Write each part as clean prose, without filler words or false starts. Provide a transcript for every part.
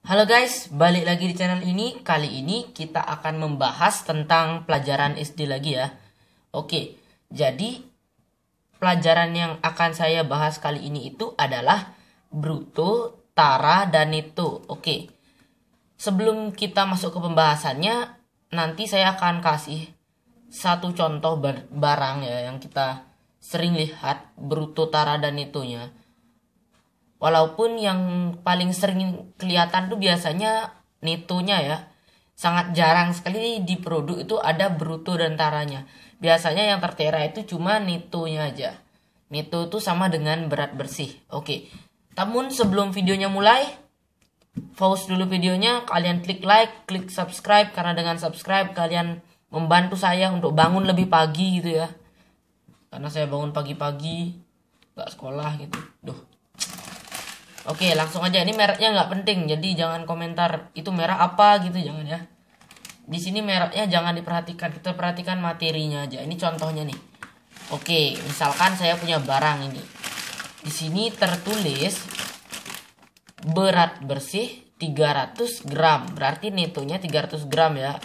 Halo guys, balik lagi di channel ini. Kali ini kita akan membahas tentang pelajaran SD lagi ya. Oke, jadi pelajaran yang akan saya bahas kali ini itu adalah bruto, tara, dan neto. Oke, sebelum kita masuk ke pembahasannya, nanti saya akan kasih satu contoh barang ya yang kita sering lihat bruto, tara, dan netonya. Walaupun yang paling sering kelihatan tuh biasanya netonya ya. Sangat jarang sekali di produk itu ada bruto dan taranya. Biasanya yang tertera itu cuma netonya aja. Neto itu sama dengan berat bersih. Oke. Namun sebelum videonya mulai, pause dulu videonya. Kalian klik like, klik subscribe. Karena dengan subscribe kalian membantu saya untuk bangun lebih pagi gitu ya. Karena saya bangun pagi-pagi, gak sekolah gitu. Duh. Oke, langsung aja. Ini mereknya nggak penting, jadi jangan komentar itu merek apa gitu, jangan ya. Di sini mereknya jangan diperhatikan, kita perhatikan materinya aja. Ini contohnya nih. Oke, misalkan saya punya barang ini. Di sini tertulis berat bersih 300 gram, berarti netonya 300 gram ya.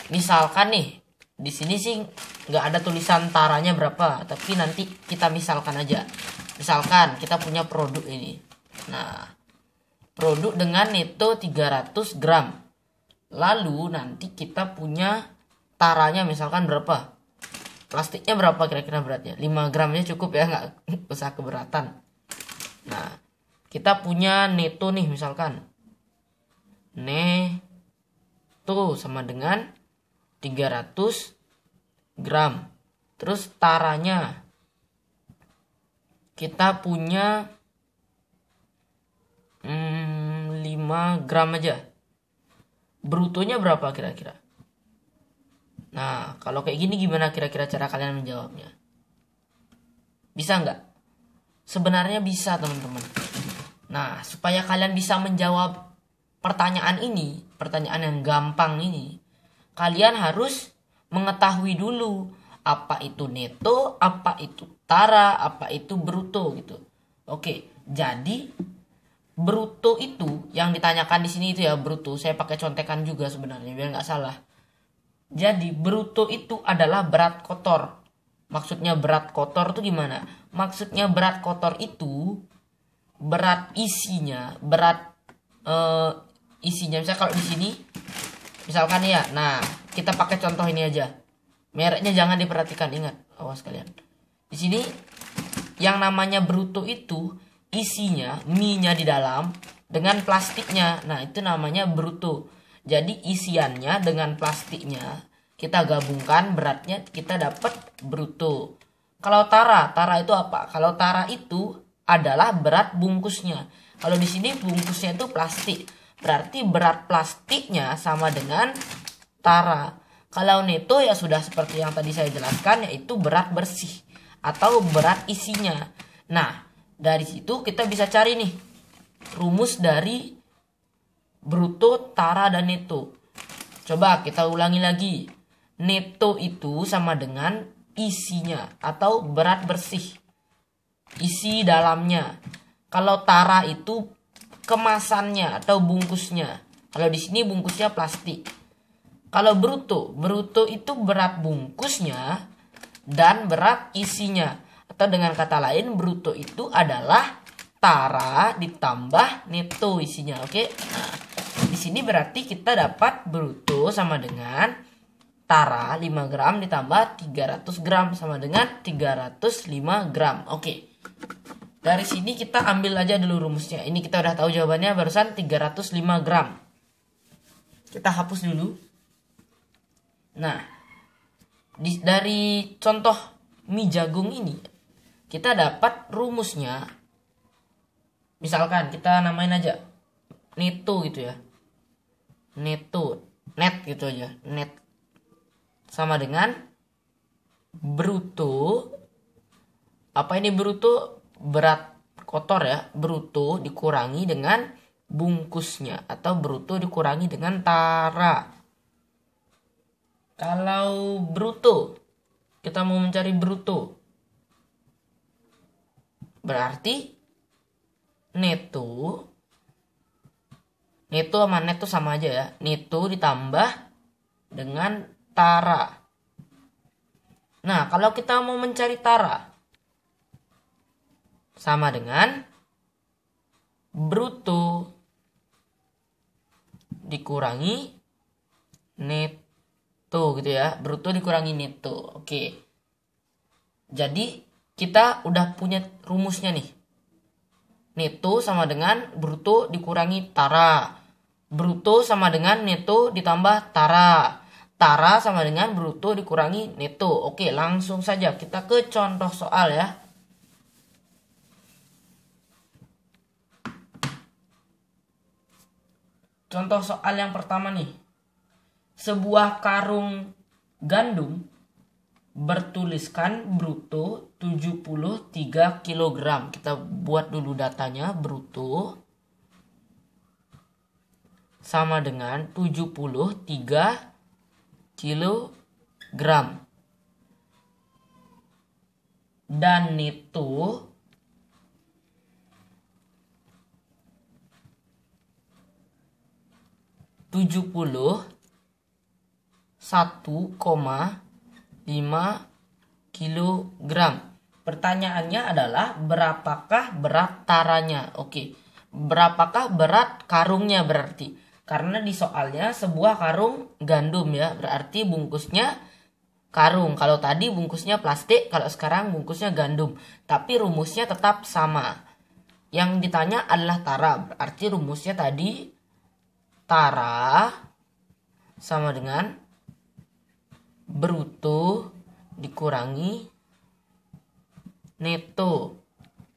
Misalkan nih, di sini sih nggak ada tulisan taranya berapa, tapi nanti kita misalkan aja. Misalkan kita punya produk ini. Nah, produk dengan neto 300 gram. Lalu nanti kita punya taranya misalkan berapa? Plastiknya berapa kira-kira beratnya? 5 gramnya cukup ya, nggak usah keberatan. Nah, kita punya neto nih misalkan. Neto sama dengan 300 gram. Terus taranya kita punya 5 gram aja. Brutonya berapa kira-kira? Nah, kalau kayak gini gimana kira-kira cara kalian menjawabnya? Bisa nggak? Sebenarnya bisa teman-teman. Nah, supaya kalian bisa menjawab pertanyaan ini, pertanyaan yang gampang ini, kalian harus mengetahui dulu apa itu neto, apa itu tara, apa itu bruto gitu. Oke, jadi bruto itu yang ditanyakan di sini itu ya bruto. Saya pakai contekan juga sebenarnya biar nggak salah. Jadi bruto itu adalah berat kotor. Maksudnya berat kotor itu gimana? Maksudnya berat kotor itu berat isinya, berat isinya. Misalnya kalau di sini, misalkan ya, nah kita pakai contoh ini aja. Mereknya jangan diperhatikan, ingat, awas kalian. Di sini yang namanya bruto itu isinya, mie-nya di dalam dengan plastiknya. Nah, itu namanya bruto. Jadi isiannya dengan plastiknya kita gabungkan, beratnya kita dapat bruto. Kalau tara, tara itu apa? Kalau tara itu adalah berat bungkusnya. Kalau di sini bungkusnya itu plastik. Berarti berat plastiknya sama dengan tara. Kalau neto ya sudah seperti yang tadi saya jelaskan, yaitu berat bersih atau berat isinya. Nah, dari situ kita bisa cari nih rumus dari bruto, tara, dan neto. Coba kita ulangi lagi. Neto itu sama dengan isinya atau berat bersih, isi dalamnya. Kalau tara itu kemasannya atau bungkusnya. Kalau di sini bungkusnya plastik. Kalau bruto, bruto itu berat bungkusnya dan berat isinya. Atau dengan kata lain, bruto itu adalah tara ditambah neto isinya. Oke. Nah, di sini berarti kita dapat bruto sama dengan tara 5 gram ditambah 300 gram sama dengan 305 gram. Oke. Dari sini kita ambil aja dulu rumusnya. Ini kita udah tahu jawabannya barusan 305 gram. Kita hapus dulu. Nah, dari contoh mie jagung ini kita dapat rumusnya. Misalkan kita namain aja neto gitu ya. Neto, net gitu aja. Net sama dengan bruto. Apa ini bruto? Berat kotor ya. Bruto dikurangi dengan bungkusnya atau bruto dikurangi dengan tara. Kalau bruto, kita mau mencari bruto, berarti neto Neto sama net tuh sama aja ya. Neto ditambah dengan tara. Nah, kalau kita mau mencari tara, sama dengan bruto dikurangi neto gitu ya. Bruto dikurangi neto. Oke. Jadi kita udah punya rumusnya nih. Neto sama dengan bruto dikurangi tara. Bruto sama dengan neto ditambah tara. Tara sama dengan bruto dikurangi neto. Oke, langsung saja kita ke contoh soal ya. Contoh soal yang pertama nih. Sebuah karung gandum bertuliskan bruto 73 kg. Kita buat dulu datanya. Bruto sama dengan 73 kg. Dan neto (71,5 kg). Pertanyaannya adalah berapakah berat taranya? Oke, berapakah berat karungnya berarti? Karena di soalnya sebuah karung gandum ya, berarti bungkusnya karung. Kalau tadi bungkusnya plastik, kalau sekarang bungkusnya gandum. Tapi rumusnya tetap sama. Yang ditanya adalah tara, berarti rumusnya tadi tara sama dengan bruto dikurangi neto.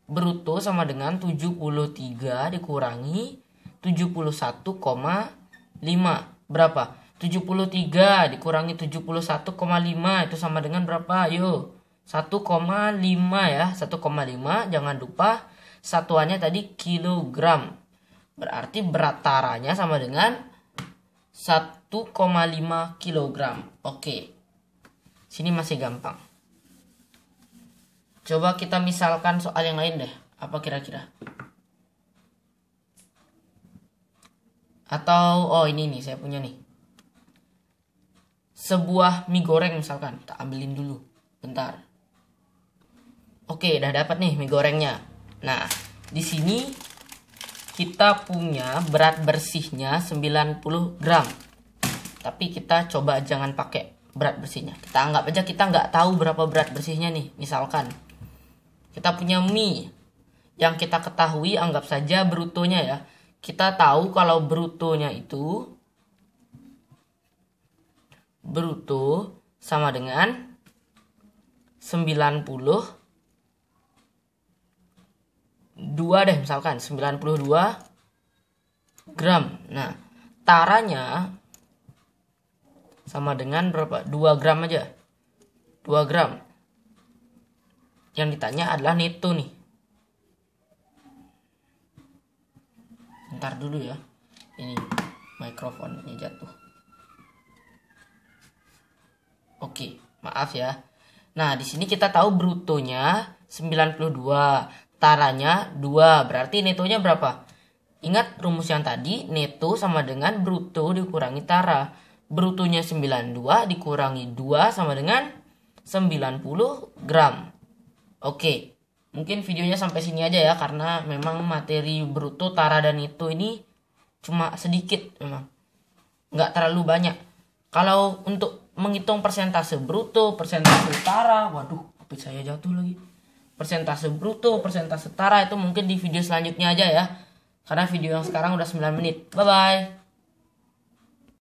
Bruto sama dengan 73 dikurangi 71,5. Berapa? 73 dikurangi 71,5 itu sama dengan berapa? Ayo. 1,5 ya. 1,5. Jangan lupa satuannya tadi kilogram. Berarti berat taranya sama dengan 1,5 kilogram. Oke. Sini masih gampang. Coba kita misalkan soal yang lain deh. Apa kira-kira? Atau, oh ini nih saya punya nih. Sebuah mie goreng misalkan. Kita ambilin dulu. Bentar. Oke, udah dapat nih mie gorengnya. Nah, di sini kita punya berat bersihnya 90 gram. Tapi kita coba jangan pakai berat bersihnya. Kita anggap aja kita nggak tahu berapa berat bersihnya nih. Misalkan kita punya mie yang kita ketahui, anggap saja brutonya ya. Kita tahu kalau brutonya itu bruto sama dengan 92 deh misalkan. 92 gram. Nah, taranya sama dengan berapa? 2 gram aja. 2 gram. Yang ditanya adalah neto nih. Bentar dulu ya. Ini mikrofonnya jatuh. Oke, maaf ya. Nah, di sini kita tahu brutonya 92, taranya 2. Berarti netonya berapa? Ingat rumus yang tadi, neto sama dengan bruto dikurangi tara. Brutonya 92 dikurangi 2 sama dengan 90 gram. Oke. Mungkin videonya sampai sini aja ya, karena memang materi bruto, tara, dan neto ini cuma sedikit memang. Nggak terlalu banyak. Kalau untuk menghitung persentase bruto, persentase tara, waduh, HP saya jatuh lagi. Persentase bruto, persentase tara itu mungkin di video selanjutnya aja ya. Karena video yang sekarang udah 9 menit. Bye-bye.